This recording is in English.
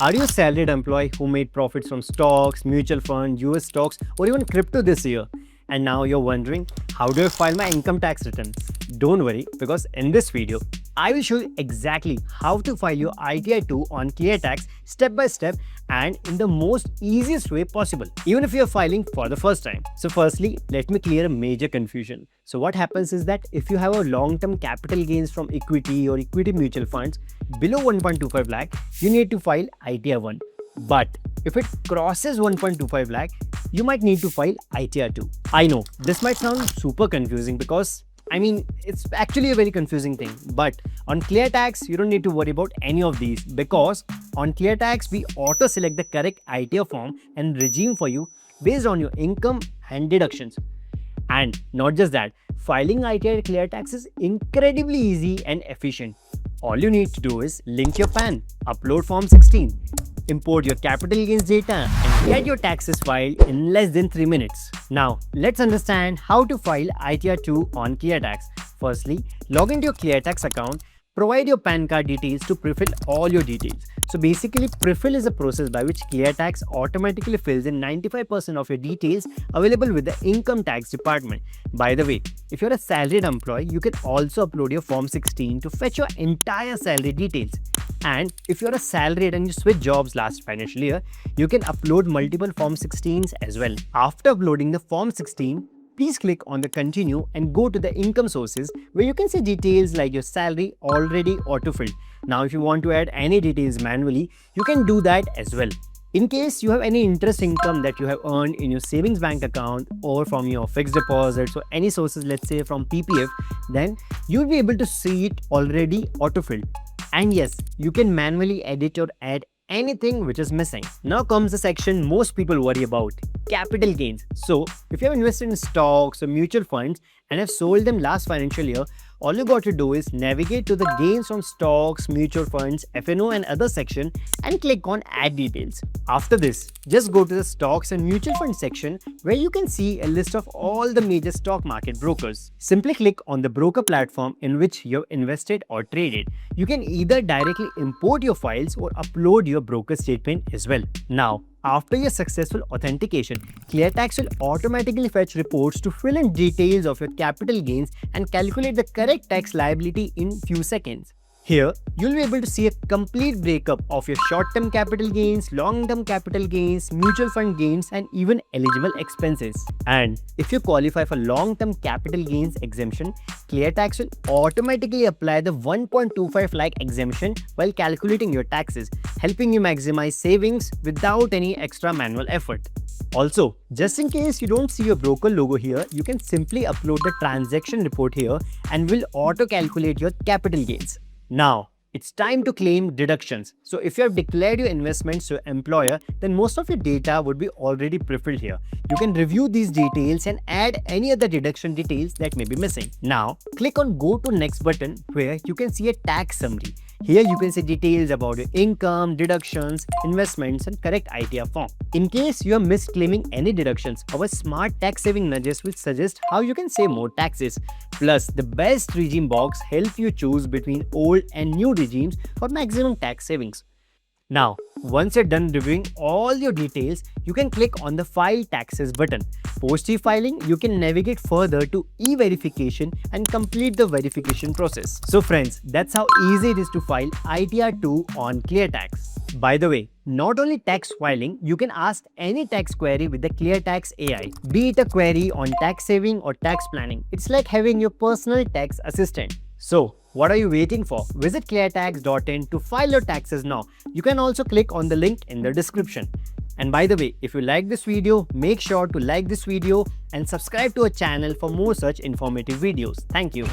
Are you a salaried employee who made profits from stocks, mutual funds, US stocks, or even crypto this year? And now you're wondering, how do I file my income tax return? Don't worry, because in this video, I will show you exactly how to file your ITR 2 on Cleartax step by step and in the most easiest way possible, even if you're filing for the first time. So firstly, let me clear a major confusion. So what happens is that if you have a long-term capital gains from equity or equity mutual funds below 1.25 lakh, you need to file ITR 1. But if it crosses 1.25 lakh, you might need to file ITR 2. I know this might sound super confusing because it's actually a very confusing thing, but on Cleartax, you don't need to worry about any of these because on Cleartax, we auto-select the correct ITR form and regime for you based on your income and deductions. And not just that, filing ITR Cleartax is incredibly easy and efficient. All you need to do is link your PAN, upload Form 16, import your capital gains data, and get your taxes filed in less than 3 minutes. Now, let's understand how to file ITR 2 on Cleartax. Firstly, log into your Cleartax account, provide your PAN card details to prefill all your details. So basically, prefill is a process by which Cleartax automatically fills in 95% of your details available with the income tax department. By the way, if you're a salaried employee, you can also upload your Form 16 to fetch your entire salary details. And if you're a salaried and you switch jobs last financial year, you can upload multiple Form 16s as well. After uploading the Form 16, please click on the continue and go to the income sources where you can see details like your salary already auto-filled. Now, if you want to add any details manually, you can do that as well. In case you have any interest income that you have earned in your savings bank account or from your fixed deposits or any sources, let's say from PPF, then you'll be able to see it already auto-filled. And yes, you can manually edit or add anything which is missing. Now comes the section most people worry about, capital gains. So if you have invested in stocks or mutual funds and have sold them last financial year, all you got to do is navigate to the gains from stocks, mutual funds, FNO and other section and click on add details. After this, just go to the stocks and mutual fund section where you can see a list of all the major stock market brokers. Simply click on the broker platform in which you have invested or traded. You can either directly import your files or upload your broker statement as well. Now, after your successful authentication, Cleartax will automatically fetch reports to fill in details of your capital gains and calculate the correct tax liability in few seconds. Here, you'll be able to see a complete breakup of your short-term capital gains, long-term capital gains, mutual fund gains, and even eligible expenses. And if you qualify for long-term capital gains exemption, Cleartax will automatically apply the 1.25 lakh exemption while calculating your taxes, helping you maximize savings without any extra manual effort. Also, just in case you don't see your broker logo here, you can simply upload the transaction report here and will auto-calculate your capital gains. Now, it's time to claim deductions. So if you have declared your investments to your employer, then most of your data would be already prefilled here. You can review these details and add any other deduction details that may be missing. Now, click on Go to Next button where you can see a tax summary. Here you can see details about your income, deductions, investments and correct ITR form. In case you are misclaiming any deductions, our smart tax saving nudges will suggest how you can save more taxes. Plus, the best regime box helps you choose between old and new regimes for maximum tax savings. Now, once you're done reviewing all your details, you can click on the File Taxes button. Post e-filing, you can navigate further to e-verification and complete the verification process. So friends, that's how easy it is to file ITR 2 on Cleartax. By the way, not only tax filing, you can ask any tax query with the Cleartax AI, be it a query on tax saving or tax planning. It's like having your personal tax assistant. So, what are you waiting for? Visit cleartax.in to file your taxes now. You can also click on the link in the description. And by the way, if you like this video, make sure to like this video and subscribe to our channel for more such informative videos. Thank you.